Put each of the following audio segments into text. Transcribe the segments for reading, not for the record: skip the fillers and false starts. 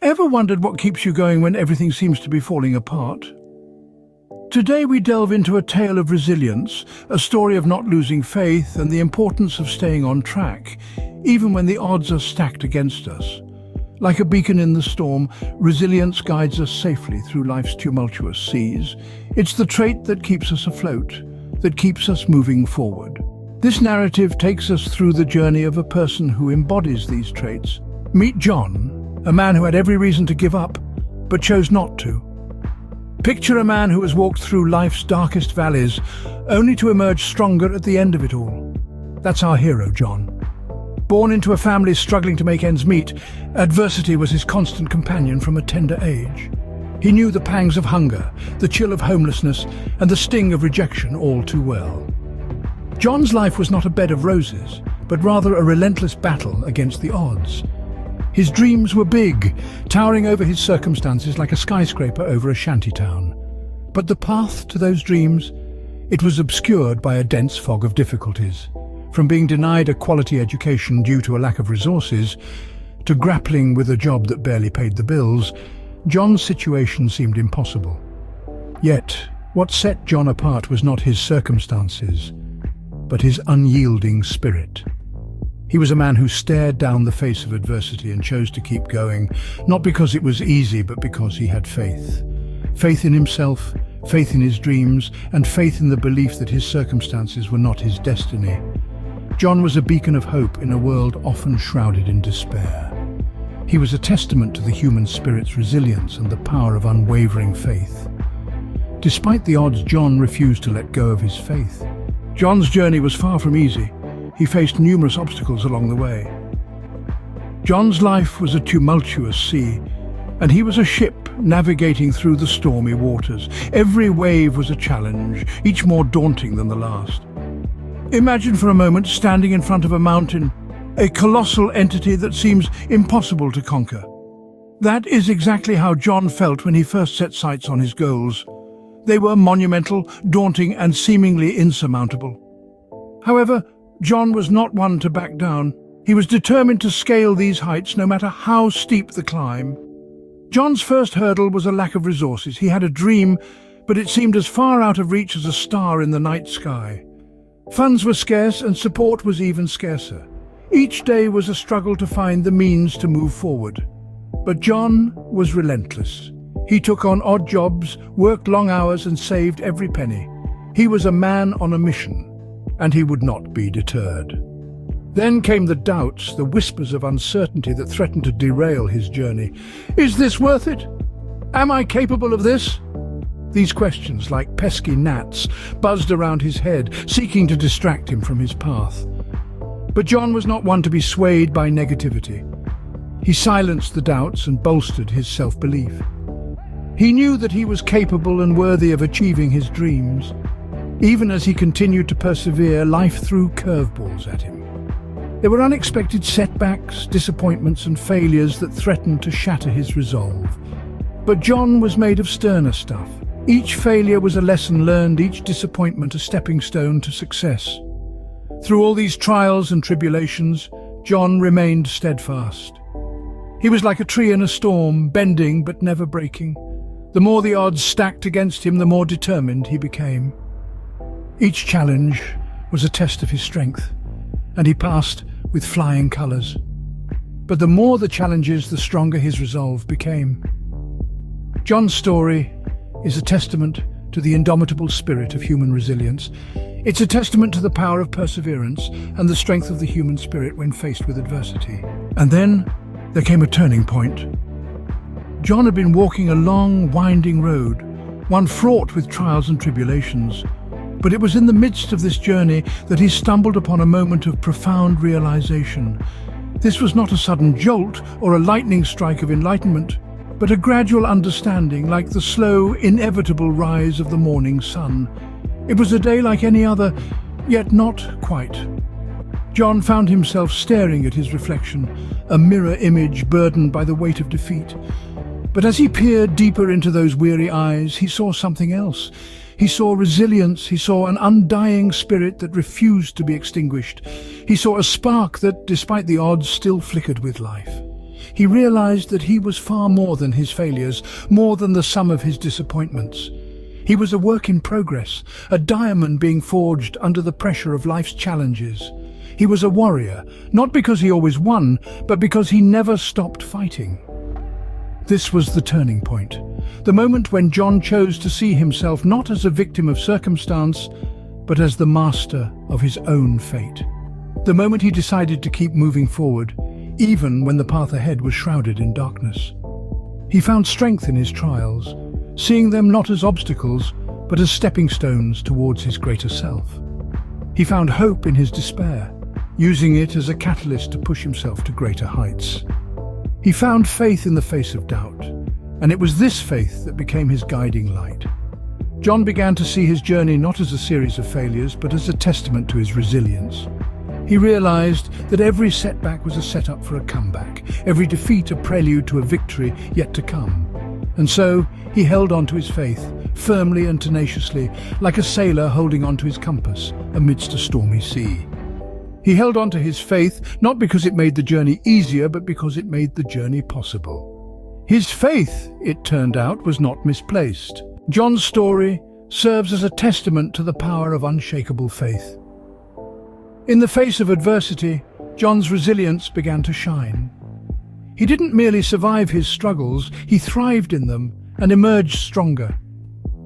Ever wondered what keeps you going when everything seems to be falling apart? Today we delve into a tale of resilience, a story of not losing faith and the importance of staying on track, even when the odds are stacked against us. Like a beacon in the storm, resilience guides us safely through life's tumultuous seas. It's the trait that keeps us afloat, that keeps us moving forward. This narrative takes us through the journey of a person who embodies these traits. Meet John, a man who had every reason to give up, but chose not to. Picture a man who has walked through life's darkest valleys, only to emerge stronger at the end of it all. That's our hero, John. Born into a family struggling to make ends meet, adversity was his constant companion from a tender age. He knew the pangs of hunger, the chill of homelessness, and the sting of rejection all too well. John's life was not a bed of roses, but rather a relentless battle against the odds. His dreams were big, towering over his circumstances like a skyscraper over a shantytown. But the path to those dreams, it was obscured by a dense fog of difficulties. From being denied a quality education due to a lack of resources, to grappling with a job that barely paid the bills, John's situation seemed impossible. Yet, what set John apart was not his circumstances, but his unyielding spirit. He was a man who stared down the face of adversity and chose to keep going, not because it was easy, but because he had faith. Faith in himself, faith in his dreams, and faith in the belief that his circumstances were not his destiny. John was a beacon of hope in a world often shrouded in despair. He was a testament to the human spirit's resilience and the power of unwavering faith. Despite the odds, John refused to let go of his faith. John's journey was far from easy. He faced numerous obstacles along the way. John's life was a tumultuous sea, and he was a ship navigating through the stormy waters. Every wave was a challenge, each more daunting than the last. Imagine for a moment standing in front of a mountain, a colossal entity that seems impossible to conquer. That is exactly how John felt when he first set sights on his goals. They were monumental, daunting, and seemingly insurmountable. However, John was not one to back down. He was determined to scale these heights no matter how steep the climb. John's first hurdle was a lack of resources. He had a dream, but it seemed as far out of reach as a star in the night sky. Funds were scarce and support was even scarcer. Each day was a struggle to find the means to move forward. But John was relentless. He took on odd jobs, worked long hours and saved every penny. He was a man on a mission, and he would not be deterred. Then came the doubts, the whispers of uncertainty that threatened to derail his journey. Is this worth it? Am I capable of this? These questions, like pesky gnats, buzzed around his head, seeking to distract him from his path. But John was not one to be swayed by negativity. He silenced the doubts and bolstered his self-belief. He knew that he was capable and worthy of achieving his dreams. Even as he continued to persevere, life threw curveballs at him. There were unexpected setbacks, disappointments and failures that threatened to shatter his resolve. But John was made of sterner stuff. Each failure was a lesson learned, each disappointment a stepping stone to success. Through all these trials and tribulations, John remained steadfast. He was like a tree in a storm, bending but never breaking. The more the odds stacked against him, the more determined he became. Each challenge was a test of his strength, and he passed with flying colours. But the more the challenges, the stronger his resolve became. John's story is a testament to the indomitable spirit of human resilience. It's a testament to the power of perseverance and the strength of the human spirit when faced with adversity. And then there came a turning point. John had been walking a long, winding road, one fraught with trials and tribulations. But it was in the midst of this journey that he stumbled upon a moment of profound realization. This was not a sudden jolt or a lightning strike of enlightenment, but a gradual understanding, like the slow, inevitable rise of the morning sun. It was a day like any other, yet not quite. John found himself staring at his reflection, a mirror image burdened by the weight of defeat. But as he peered deeper into those weary eyes, he saw something else. He saw resilience, he saw an undying spirit that refused to be extinguished. He saw a spark that, despite the odds, still flickered with life. he realized that he was far more than his failures, more than the sum of his disappointments. He was a work in progress, a diamond being forged under the pressure of life's challenges. He was a warrior, not because he always won, but because he never stopped fighting. This was the turning point, the moment when John chose to see himself not as a victim of circumstance, but as the master of his own fate. The moment he decided to keep moving forward, even when the path ahead was shrouded in darkness. He found strength in his trials, seeing them not as obstacles, but as stepping stones towards his greater self. He found hope in his despair, using it as a catalyst to push himself to greater heights. He found faith in the face of doubt, and it was this faith that became his guiding light. John began to see his journey not as a series of failures, but as a testament to his resilience. He realized that every setback was a setup for a comeback, every defeat a prelude to a victory yet to come. And so he held on to his faith, firmly and tenaciously, like a sailor holding on to his compass amidst a stormy sea. He held on to his faith not because it made the journey easier, but because it made the journey possible. His faith, it turned out, was not misplaced. John's story serves as a testament to the power of unshakable faith. In the face of adversity, John's resilience began to shine. He didn't merely survive his struggles, he thrived in them and emerged stronger.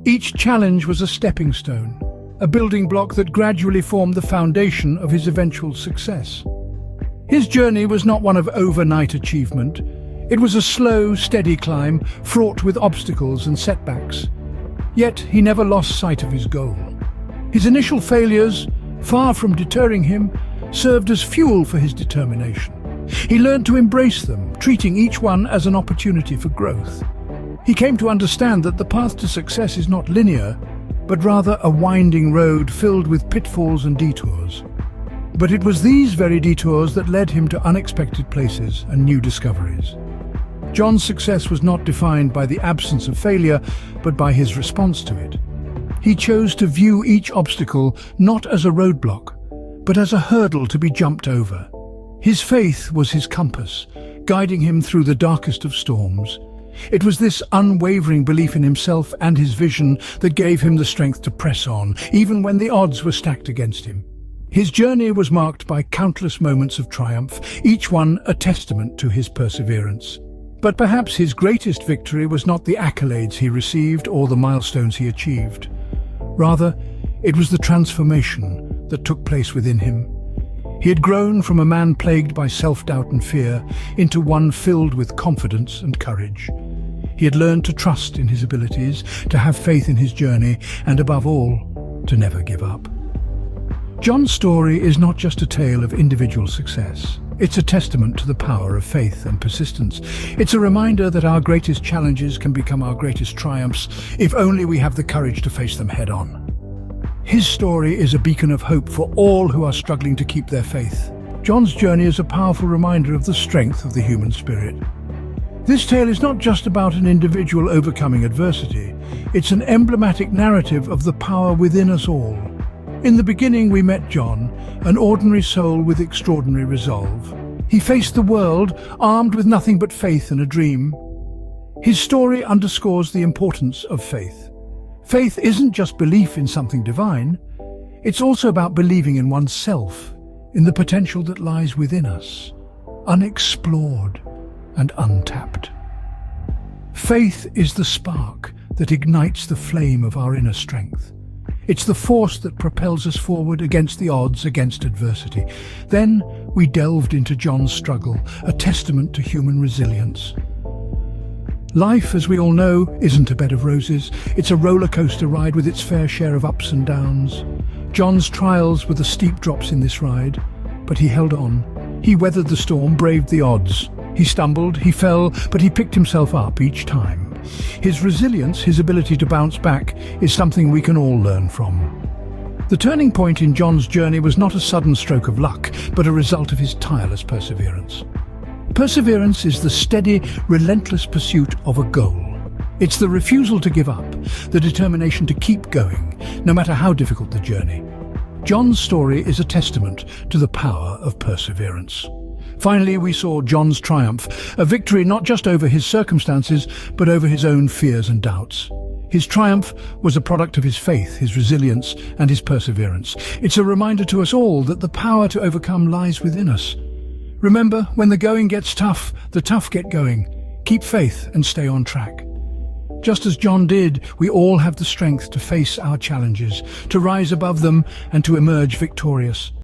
Each challenge was a stepping stone, a building block that gradually formed the foundation of his eventual success. His journey was not one of overnight achievement. It was a slow, steady climb, fraught with obstacles and setbacks. Yet he never lost sight of his goal. His initial failures, far from deterring him, served as fuel for his determination. He learned to embrace them, treating each one as an opportunity for growth. He came to understand that the path to success is not linear, but rather a winding road filled with pitfalls and detours. But it was these very detours that led him to unexpected places and new discoveries. John's success was not defined by the absence of failure, but by his response to it. He chose to view each obstacle not as a roadblock, but as a hurdle to be jumped over. His faith was his compass, guiding him through the darkest of storms. It was this unwavering belief in himself and his vision that gave him the strength to press on, even when the odds were stacked against him. His journey was marked by countless moments of triumph, each one a testament to his perseverance. But perhaps his greatest victory was not the accolades he received or the milestones he achieved. Rather, it was the transformation that took place within him. He had grown from a man plagued by self-doubt and fear into one filled with confidence and courage. He had learned to trust in his abilities, to have faith in his journey, and above all, to never give up. John's story is not just a tale of individual success. It's a testament to the power of faith and persistence. It's a reminder that our greatest challenges can become our greatest triumphs if only we have the courage to face them head-on. His story is a beacon of hope for all who are struggling to keep their faith. John's journey is a powerful reminder of the strength of the human spirit. This tale is not just about an individual overcoming adversity. It's an emblematic narrative of the power within us all. In the beginning, we met John, an ordinary soul with extraordinary resolve. He faced the world, armed with nothing but faith and a dream. His story underscores the importance of faith. Faith isn't just belief in something divine. It's also about believing in oneself, in the potential that lies within us, unexplored and untapped. Faith is the spark that ignites the flame of our inner strength. It's the force that propels us forward against the odds, against adversity. Then we delved into John's struggle, a testament to human resilience. Life, as we all know, isn't a bed of roses. It's a roller coaster ride with its fair share of ups and downs. John's trials were the steep drops in this ride, but he held on. He weathered the storm, braved the odds. He stumbled, he fell, but he picked himself up each time. His resilience, his ability to bounce back, is something we can all learn from. The turning point in John's journey was not a sudden stroke of luck, but a result of his tireless perseverance. Perseverance is the steady, relentless pursuit of a goal. It's the refusal to give up, the determination to keep going, no matter how difficult the journey. John's story is a testament to the power of perseverance. Finally, we saw John's triumph, a victory not just over his circumstances, but over his own fears and doubts. His triumph was a product of his faith, his resilience, and his perseverance. It's a reminder to us all that the power to overcome lies within us. Remember, when the going gets tough, the tough get going. Keep faith and stay on track. Just as John did, we all have the strength to face our challenges, to rise above them, and to emerge victorious.